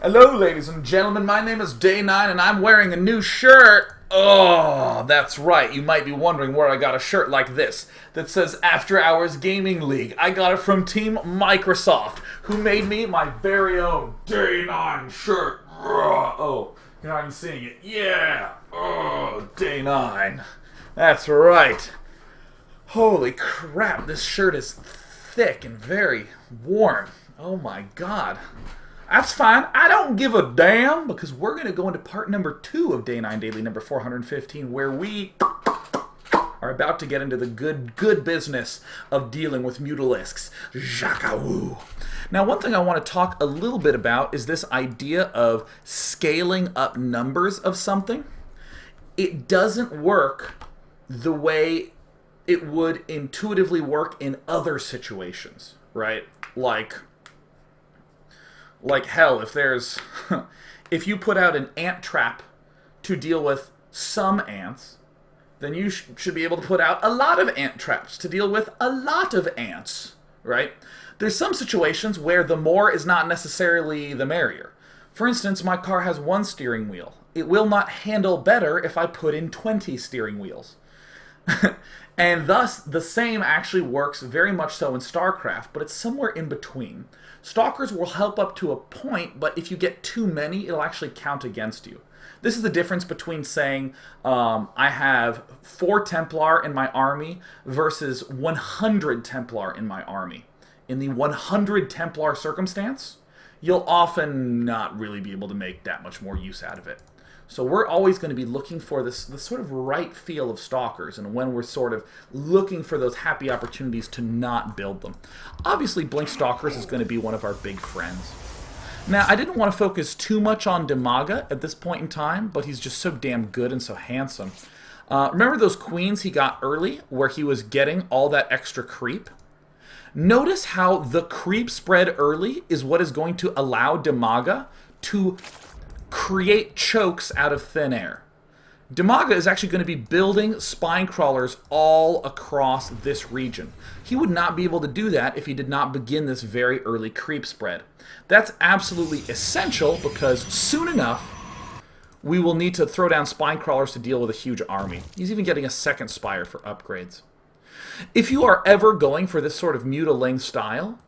Hello, ladies and gentlemen. My name is Day 9, and I'm wearing a new shirt. Oh, that's right. You might be wondering where I got a shirt like this that says After Hours Gaming League. I got it from Team Microsoft, who made me my very own Day 9 shirt. Oh, you're not even seeing it. Yeah. Oh, Day 9. That's right. Holy crap, this shirt is thick and very warm. Oh my god. That's fine. I don't give a damn, because we're going to go into part number 2 of Day 9 Daily number 415, where we are about to get into the good business of dealing with Mutalisks. Jackawu. Now, one thing I want to talk a little bit about is this idea of scaling up numbers of something. It doesn't work the way it would intuitively work in other situations, right? Like hell, if you put out an ant trap to deal with some ants, then you should be able to put out a lot of ant traps to deal with a lot of ants, right? There's some situations where the more is not necessarily the merrier. For instance, my car has 1 steering wheel. It will not handle better if I put in 20 steering wheels. And thus, the same actually works very much so in StarCraft, but it's somewhere in between. Stalkers will help up to a point, but if you get too many, it'll actually count against you. This is the difference between saying, I have 4 Templar in my army versus 100 Templar in my army. In the 100 Templar circumstance, you'll often not really be able to make that much more use out of it. So we're always going to be looking for this sort of right feel of Stalkers, and when we're sort of looking for those happy opportunities to not build them. Obviously, Blink Stalkers is going to be one of our big friends. Now, I didn't want to focus too much on Dimaga at this point in time, but he's just so damn good and so handsome. Remember those queens he got early, where he was getting all that extra creep? Notice how the creep spread early is what is going to allow Dimaga to create chokes out of thin air. Dimaga is actually going to be building spine crawlers all across this region. He would not be able to do that if he did not begin this very early creep spread. That's absolutely essential, because soon enough we will need to throw down spine crawlers to deal with a huge army. He's even getting a 2nd spire for upgrades. If you are ever going for this sort of Mutaling style,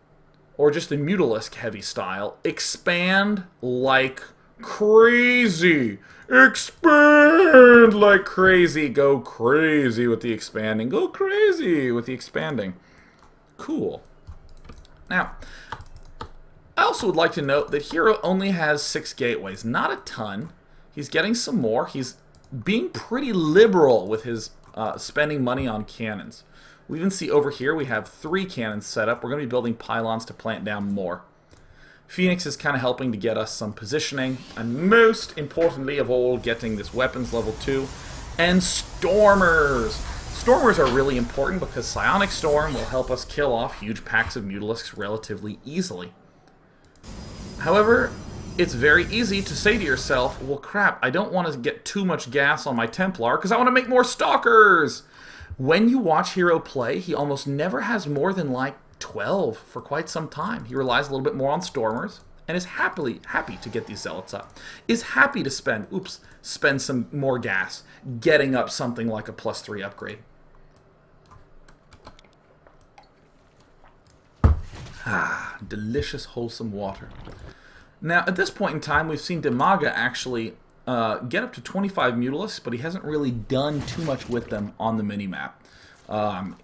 or just the Mutalisk heavy style, expand like crazy. Expand like crazy. Go crazy with the expanding. Go crazy with the expanding. Cool. Now, I also would like to note that Hero only has 6 gateways. Not a ton. He's getting some more. He's being pretty liberal with his spending money on cannons. We even see over here we have 3 cannons set up. We're going to be building pylons to plant down more. Phoenix is kind of helping to get us some positioning, and most importantly of all, getting this weapons level 2, and Stormers. Stormers are really important because Psionic Storm will help us kill off huge packs of Mutalisks relatively easily. However, it's very easy to say to yourself, well crap, I don't want to get too much gas on my Templar because I want to make more Stalkers! When you watch Hero play, he almost never has more than like 12 for quite some time. He relies a little bit more on Stormers and is happy to get these Zealots up. Is happy to spend some more gas getting up something like a +3 upgrade. Ah, delicious, wholesome water. Now, at this point in time, we've seen Dimaga actually get up to 25 Mutalisks, but he hasn't really done too much with them on the minimap.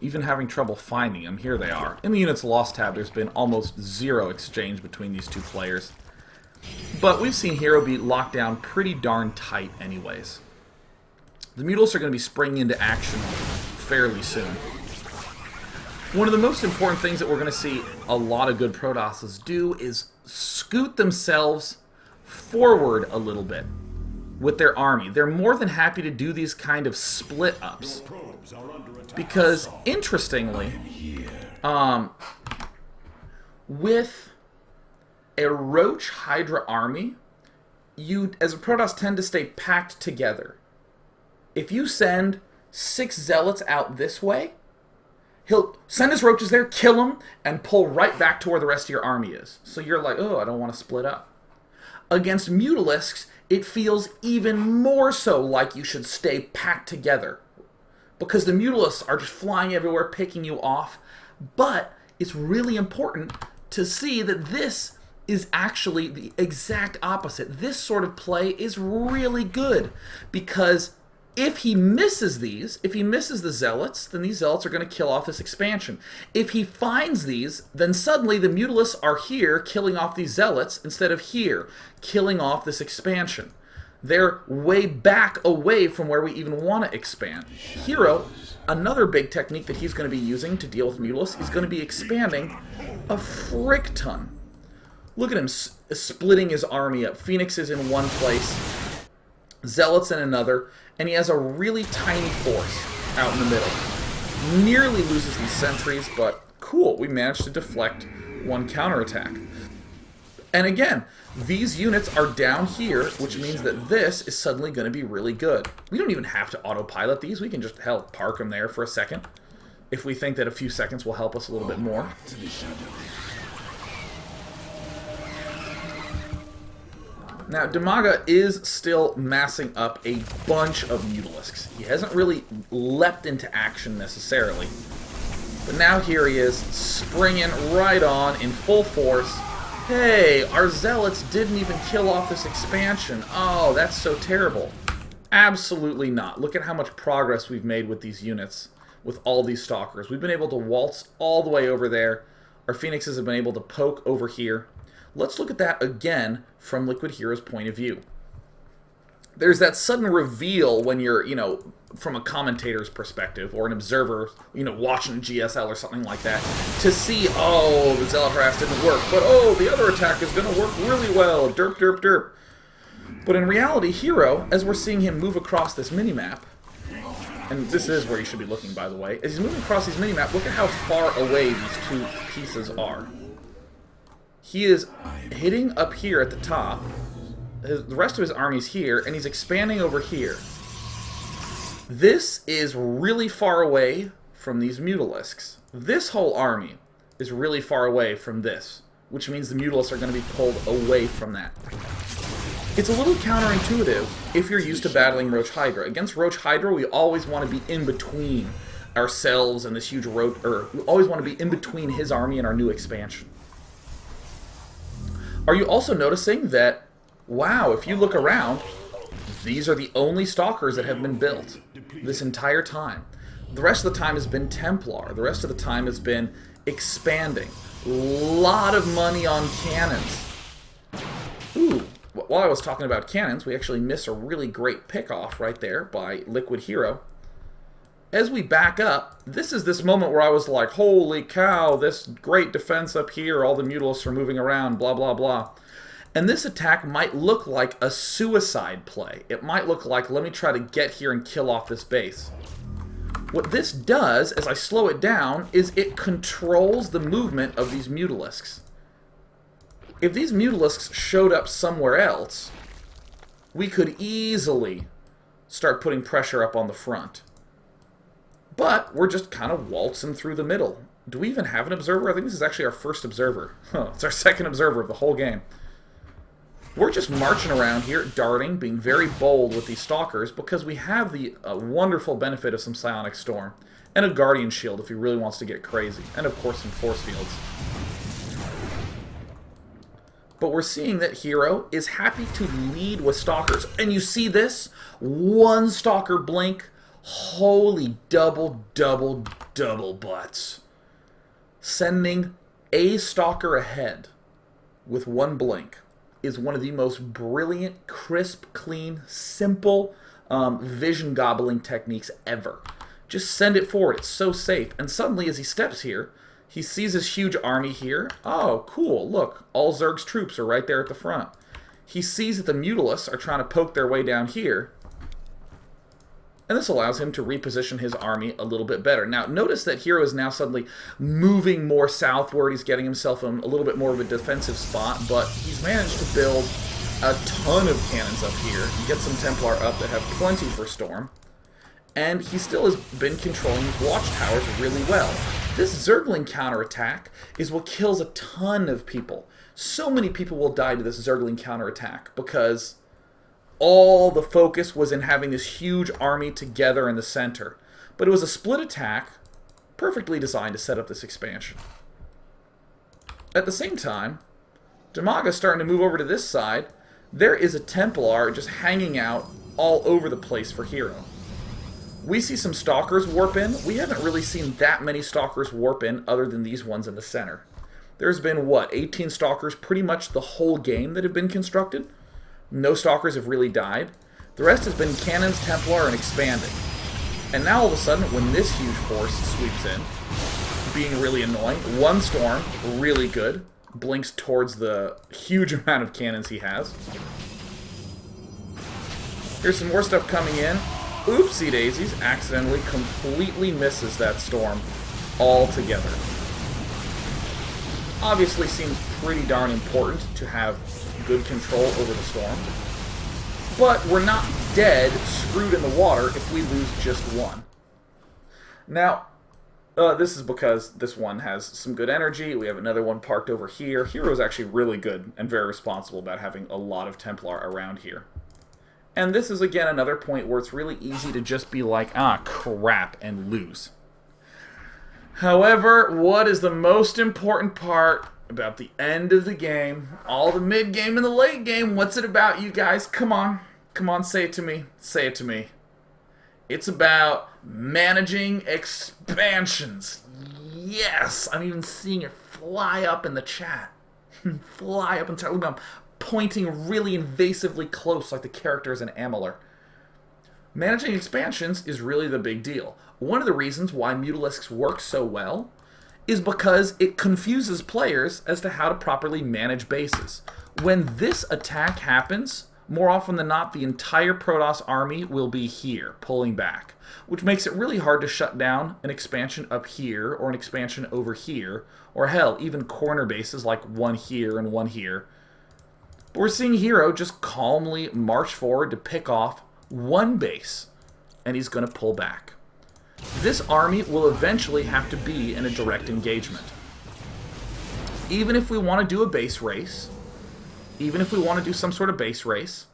Even having trouble finding them. Here they are. In the Units Lost tab, there's been almost 0 exchange between these 2 players. But we've seen Hero be locked down pretty darn tight anyways. The Mutalisks are going to be springing into action fairly soon. One of the most important things that we're going to see a lot of good Protosses do is scoot themselves forward a little bit with their army. They're more than happy to do these kind of split-ups. Because, interestingly, with a Roach Hydra army, you, as a Protoss, tend to stay packed together. If you send 6 Zealots out this way, he'll send his Roaches there, kill them, and pull right back to where the rest of your army is. So you're like, oh, I don't want to split up. Against Mutalisks, it feels even more so like you should stay packed together. Because the Mutalisks are just flying everywhere, picking you off. But it's really important to see that this is actually the exact opposite. This sort of play is really good. Because if he misses these, if he misses the Zealots, then these Zealots are going to kill off this expansion. If he finds these, then suddenly the Mutalisks are here killing off these Zealots instead of here killing off this expansion. They're way back away from where we even want to expand. Hero, another big technique that he's going to be using to deal with Mutalisks, is going to be expanding a frick ton. Look at him splitting his army up. Phoenix is in one place, Zealots in another, and he has a really tiny force out in the middle. Nearly loses these sentries, but cool, we managed to deflect one counterattack. And again, these units are down here, which means that this is suddenly going to be really good. We don't even have to autopilot these. We can just, hell, park them there for a second if we think that a few seconds will help us a little bit more. Now, Dimaga is still massing up a bunch of Mutalisks. He hasn't really leapt into action necessarily. But now here he is, springing right on in full force. Hey, our Zealots didn't even kill off this expansion. Oh, that's so terrible. Absolutely not. Look at how much progress we've made with these units, with all these Stalkers. We've been able to waltz all the way over there. Our Phoenixes have been able to poke over here. Let's look at that again from Liquid Hero's point of view. There's that sudden reveal when you're, from a commentator's perspective or an observer, watching GSL or something like that, to see, oh, the Zealot harass didn't work, but oh, the other attack is going to work really well, derp, derp, derp. But in reality, Hero, as we're seeing him move across this minimap, and this is where you should be looking, by the way, as he's moving across these minimap, look at how far away these two pieces are. He is hitting up here at the top, the rest of his army's here, and he's expanding over here. This is really far away from these Mutalisks. This whole army is really far away from this, which means the Mutalisks are going to be pulled away from that. It's a little counterintuitive if you're used to battling Roach Hydra. Against Roach Hydra, we always want to be in between ourselves and this huge road, or we always want to be in between his army and our new expansion. Are you also noticing that, wow, if you look around, these are the only Stalkers that have been built this entire time. The rest of the time has been Templar. The rest of the time has been expanding. A lot of money on cannons. Ooh, while I was talking about cannons, we actually missed a really great pick-off right there by Liquid Hero. As we back up, this is this moment where I was like, holy cow, this great defense up here, all the Mutalisks are moving around, blah, blah, blah. And this attack might look like a suicide play. It might look like, let me try to get here and kill off this base. What this does, as I slow it down, is it controls the movement of these Mutalisks. If these Mutalisks showed up somewhere else, we could easily start putting pressure up on the front. But we're just kind of waltzing through the middle. Do we even have an observer? I think this is actually our first observer. It's our second observer of the whole game. We're just marching around here, darting, being very bold with these Stalkers, because we have the wonderful benefit of some Psionic Storm, and a Guardian Shield if he really wants to get crazy, and of course some Force Fields. But we're seeing that Hero is happy to lead with Stalkers. And you see this? One Stalker blink. Holy double, double, double butts. Sending a Stalker ahead with one blink is one of the most brilliant, crisp, clean, simple vision gobbling techniques ever. Just send it forward. It's so safe. And suddenly, as he steps here, he sees his huge army here. Oh, cool. Look, all Zerg's troops are right there at the front. He sees that the Mutalisks are trying to poke their way down here. And this allows him to reposition his army a little bit better. Now, notice that Hero is now suddenly moving more southward. He's getting himself in a little bit more of a defensive spot, but he's managed to build a ton of cannons up here. He gets some Templar up that have plenty for Storm. And he still has been controlling his watchtowers really well. This Zergling counterattack is what kills a ton of people. So many people will die to this Zergling counterattack because all the focus was in having this huge army together in the center. But it was a split attack, perfectly designed to set up this expansion. At the same time, Dimaga's starting to move over to this side. There is a Templar just hanging out all over the place for Hero. We see some Stalkers warp in. We haven't really seen that many Stalkers warp in other than these ones in the center. There's been, what, 18 Stalkers pretty much the whole game that have been constructed? No Stalkers have really died. The rest has been cannons, Templar, and expanding. And now all of a sudden, when this huge force sweeps in, being really annoying, one Storm, really good, blinks towards the huge amount of cannons he has. Here's some more stuff coming in. Oopsie daisies, accidentally completely misses that Storm altogether. Obviously seems pretty darn important to have good control over the Storm. But we're not dead, screwed in the water, if we lose just one. Now, this is because this one has some good energy. We have another one parked over here. Hero's actually really good and very responsible about having a lot of Templar around here. And this is, again, another point where it's really easy to just be like, ah, crap, and lose. However, what is the most important part about the end of the game? All the mid-game and the late game, what's it about, you guys? Come on. Come on, say it to me. Say it to me. It's about managing expansions. Yes! I'm even seeing it fly up in the chat. Fly up in the chat. Look, I'm pointing really invasively close like the characters in Amalur. Managing expansions is really the big deal. One of the reasons why Mutalisks works so well is because it confuses players as to how to properly manage bases. When this attack happens, more often than not, the entire Protoss army will be here, pulling back, which makes it really hard to shut down an expansion up here or an expansion over here, or hell, even corner bases like one here and one here. But we're seeing Hero just calmly march forward to pick off one base, and he's going to pull back. This army will eventually have to be in a direct engagement. Even if we want to do a base race, even if we want to do some sort of base race,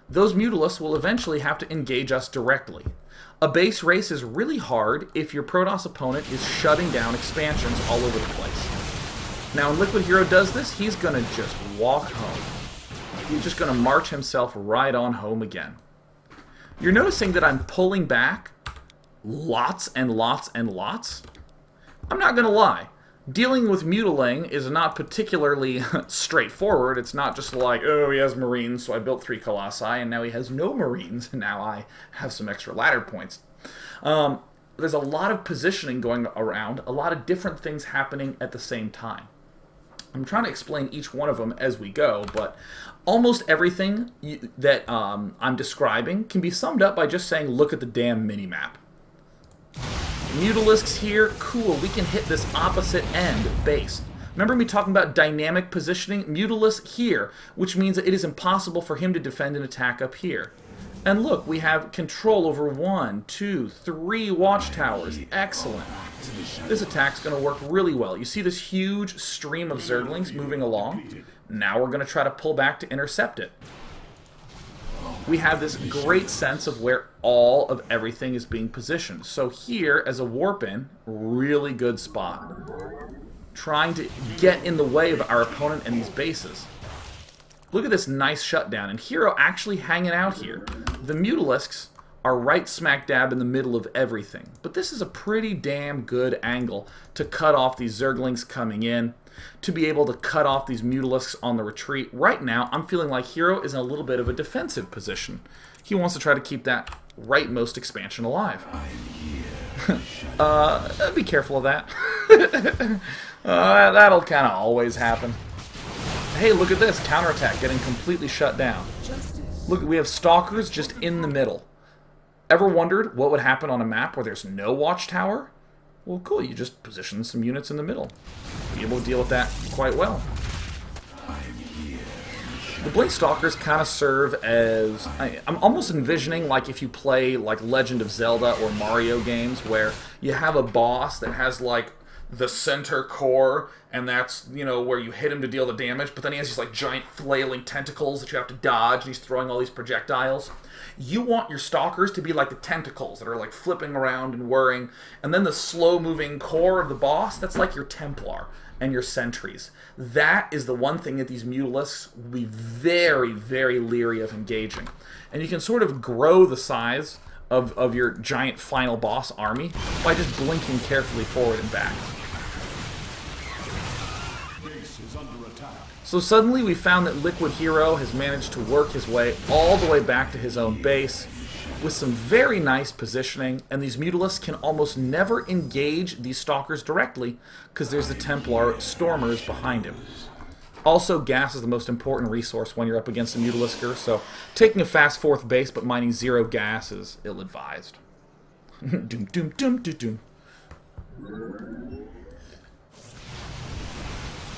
those Mutalisks will eventually have to engage us directly. A base race is really hard if your Protoss opponent is shutting down expansions all over the place. Now, when Liquid Hero does this, he's going to just walk home. He's just going to march himself right on home again. You're noticing that I'm pulling back lots and lots and lots? I'm not going to lie. Dealing with Mutaling is not particularly straightforward. It's not just like, oh, he has Marines, so I built 3 Colossi, and now he has no Marines, and now I have some extra ladder points. There's a lot of positioning going around, a lot of different things happening at the same time. I'm trying to explain each one of them as we go, but almost everything that I'm describing can be summed up by just saying, look at the damn minimap. Mutalisks here, cool, we can hit this opposite end base. Remember me talking about dynamic positioning? Mutalisk here, which means that it is impossible for him to defend an attack up here. And look, we have control over 1, 2, 3 watchtowers. Excellent. This attack's going to work really well. You see this huge stream of Zerglings moving along? Now we're going to try to pull back to intercept it. We have this great sense of where all of everything is being positioned. So here, as a warp-in, really good spot. Trying to get in the way of our opponent and these bases. Look at this nice shutdown, and Hero actually hanging out here. The Mutalisks are right smack dab in the middle of everything. But this is a pretty damn good angle to cut off these Zerglings coming in, to be able to cut off these Mutalisks on the retreat. Right now, I'm feeling like Hero is in a little bit of a defensive position. He wants to try to keep that rightmost expansion alive. Be careful of that. That'll kind of always happen. Hey, look at this. Counterattack getting completely shut down. Look, we have Stalkers just in the middle. Ever wondered what would happen on a map where there's no watchtower? Well, cool. You just position some units in the middle. Be able to deal with that quite well. The Blink Stalkers kind of serve as... I'm almost envisioning like if you play like Legend of Zelda or Mario games where you have a boss that has like the center core, and that's, you know, where you hit him to deal the damage, but then he has these like giant flailing tentacles that you have to dodge, and he's throwing all these projectiles. You want your stalkers to be like the tentacles that are like flipping around and whirring, and then the slow-moving core of the boss, that's like your Templar and your sentries. That is the one thing that these Mutalisks will be very, very leery of engaging. And you can sort of grow the size of your giant final boss army by just blinking carefully forward and back. Base is under attack. So suddenly we found that Liquid Hero has managed to work his way all the way back to his own base with some very nice positioning, and these Mutalisks can almost never engage these Stalkers directly because there's the Templar Stormers behind him. Also, gas is the most important resource when you're up against a Mutalisker, so taking a fast fourth base but mining 0 gas is ill-advised. Doom, doom, doom, doom, doom.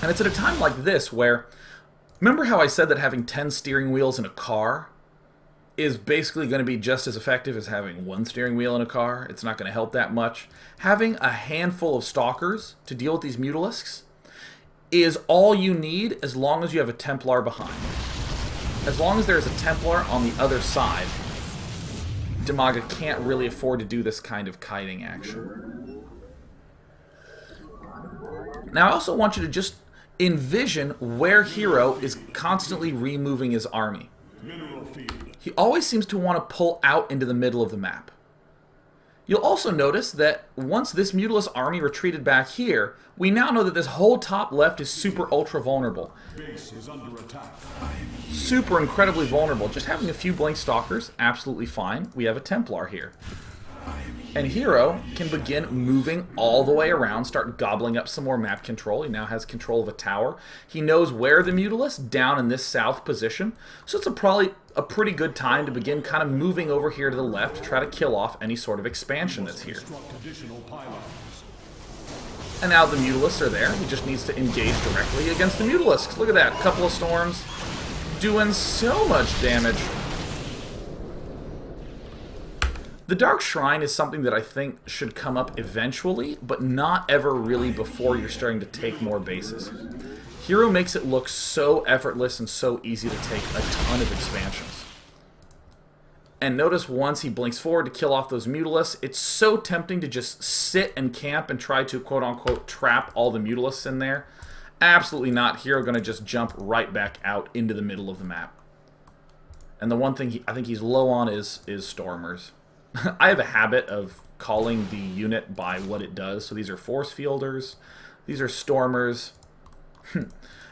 And it's at a time like this where, remember how I said that having 10 steering wheels in a car is basically going to be just as effective as having 1 steering wheel in a car? It's not going to help that much. Having a handful of Stalkers to deal with these Mutalisks is all you need as long as you have a Templar behind. As long as there's a Templar on the other side, Dimaga can't really afford to do this kind of kiting action. Now I also want you to just envision where Hero is constantly removing his army. Mineral field. He always seems to want to pull out into the middle of the map. You'll also notice that once this Mutalisk army retreated back here, we now know that this whole top left is super ultra vulnerable. Base is under attack. Super incredibly vulnerable. Just having a few blink stalkers, absolutely fine. We have a Templar here. And Hero can begin moving all the way around, start gobbling up some more map control. He now has control of a tower. He knows where the Mutalisks, down in this south position. So it's probably a pretty good time to begin kind of moving over here to the left to try to kill off any sort of expansion that's here. Additional pylons. And now the Mutalisks are there. He just needs to engage directly against the Mutalisks. Look at that. Couple of storms doing so much damage. The Dark Shrine is something that I think should come up eventually, but not ever really before you're starting to take more bases. Hero makes it look so effortless and so easy to take a ton of expansions. And notice once he blinks forward to kill off those Mutalisks, it's so tempting to just sit and camp and try to quote-unquote trap all the Mutalisks in there. Absolutely not. Hero going to just jump right back out into the middle of the map. And the one thing I think he's low on is Stormers. I have a habit of calling the unit by what it does. So these are Force Fielders, these are Stormers,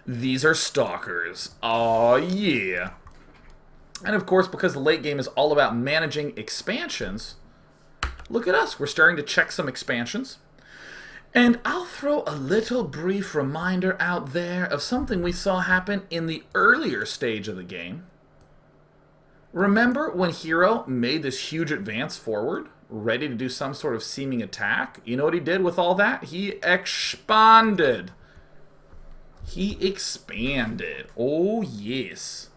these are Stalkers. Aw, yeah. And of course, because the late game is all about managing expansions, look at us. We're starting to check some expansions. And I'll throw a little brief reminder out there of something we saw happen in the earlier stage of the game. Remember when Hero made this huge advance forward, ready to do some sort of seeming attack? You know what he did with all that? He expanded. He expanded. Oh, yes.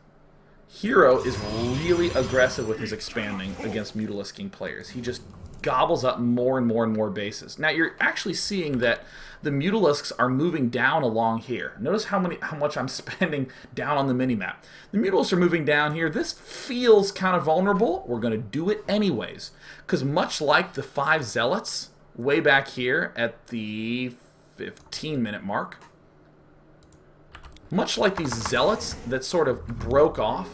Hero is really aggressive with his expanding against Mutalisking players. He just gobbles up more and more and more bases. Now, you're actually seeing that the Mutalisks are moving down along here. Notice how much I'm spending down on the minimap. The Mutalisks are moving down here. This feels kind of vulnerable. We're going to do it anyways. Because much like the 5 Zealots way back here at the 15-minute mark, much like these Zealots that sort of broke off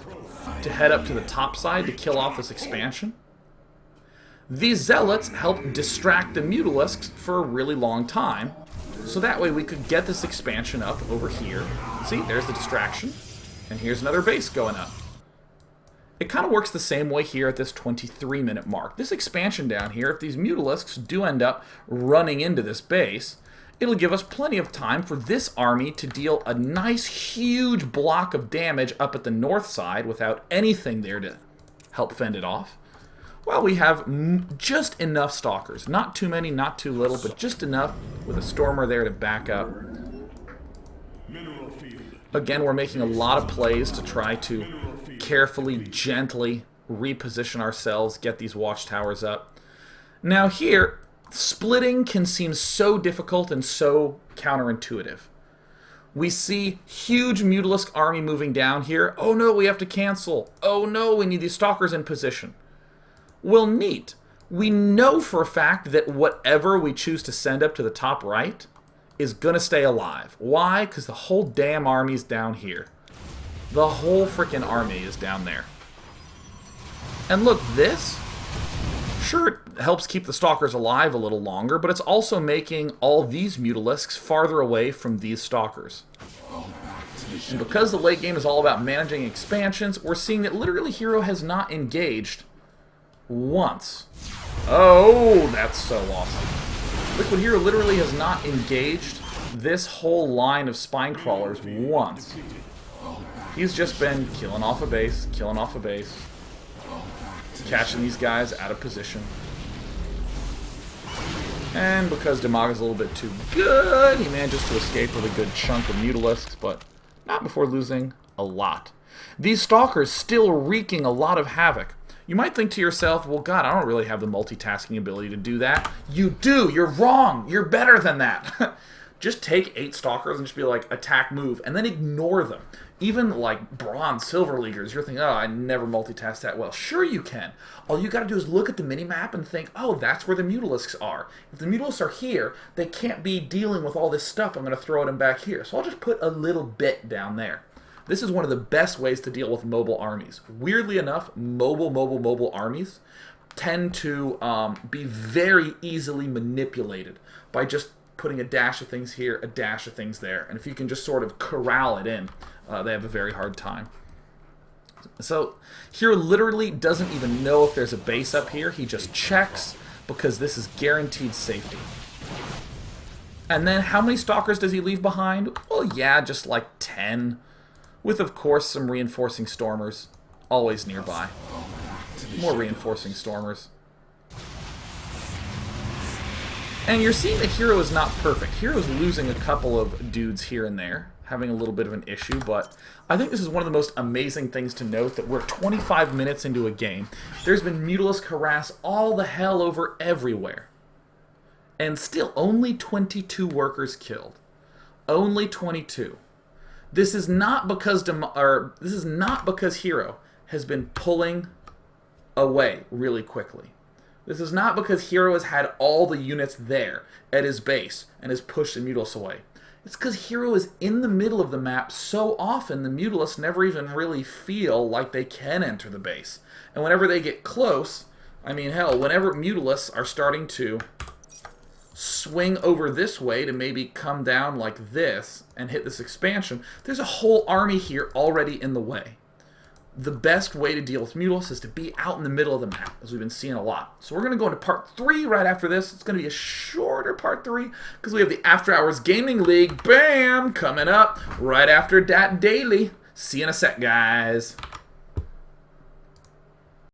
to head up to the top side to kill off this expansion, these Zealots help distract the Mutalisks for a really long time, so that way we could get this expansion up over here. See, there's the distraction, and here's another base going up. It kind of works the same way here at this 23-minute mark. This expansion down here, if these Mutalisks do end up running into this base, it'll give us plenty of time for this army to deal a nice huge block of damage up at the north side without anything there to help fend it off. Well, we have just enough Stalkers. Not too many, not too little, but just enough with a Stormer there to back up. Again, we're making a lot of plays to try to carefully, gently reposition ourselves, get these watchtowers up. Now here, Splitting can seem so difficult and so counterintuitive. We see huge Mutalisk army moving down here. Oh no, we have to cancel. Oh no, we need these stalkers in position. Well, neat. We know for a fact that whatever we choose to send up to the top right is going to stay alive. Why? Because the whole damn army's down here. The whole freaking army is down there. And look, this, sure, it helps keep the stalkers alive a little longer, but it's also making all these Mutalisks farther away from these stalkers. And because the late game is all about managing expansions, we're seeing that literally Hero has not engaged once. Oh, that's so awesome. Liquid Hero literally has not engaged this whole line of spine crawlers once. He's just been killing off a base, catching these guys out of position. And because Dimaga's a little bit too good, he manages to escape with a good chunk of Mutalisks, but not before losing a lot. These stalkers still wreaking a lot of havoc. You might think to yourself, well, God, I don't really have the multitasking ability to do that. You do! You're wrong! You're better than that! Just take 8 stalkers and just be like, attack, move, and then ignore them. Even like bronze, silver leaguers, you're thinking, oh, I never multitask that well. Sure you can. All you gotta do is look at the minimap and think, oh, that's where the Mutalisks are. If the Mutalisks are here, they can't be dealing with all this stuff. I'm gonna throw them back here. So I'll just put a little bit down there. This is one of the best ways to deal with mobile armies. Weirdly enough, mobile armies tend to be very easily manipulated by just putting a dash of things here, a dash of things there. And if you can just sort of corral it in, they have a very hard time. So Hero literally doesn't even know if there's a base up here. He just checks because this is guaranteed safety. And then how many stalkers does he leave behind? Well, yeah, just like 10. With, of course, some reinforcing stormers always nearby. More reinforcing stormers. And you're seeing that Hero is not perfect. Hero's losing a couple of dudes here and there, having a little bit of an issue, but I think this is one of the most amazing things to note, that we're 25 minutes into a game. There's been Mutalisk harass all the hell over everywhere. And still, only 22 workers killed. Only 22. This is not because Hero has been pulling away really quickly. This is not because Hero has had all the units there at his base and has pushed the Mutalisks away. It's because Hero is in the middle of the map so often the Mutalisks never even really feel like they can enter the base. And whenever they get close, I mean, hell, whenever Mutalisks are starting to swing over this way to maybe come down like this and hit this expansion, there's a whole army here already in the way. The best way to deal with Mutalisks is to be out in the middle of the map, as we've been seeing a lot. So we're going to go into part 3 right after this. It's going to be a shorter part 3 because we have the After Hours Gaming League, bam, coming up right after that daily. See you in a sec, guys.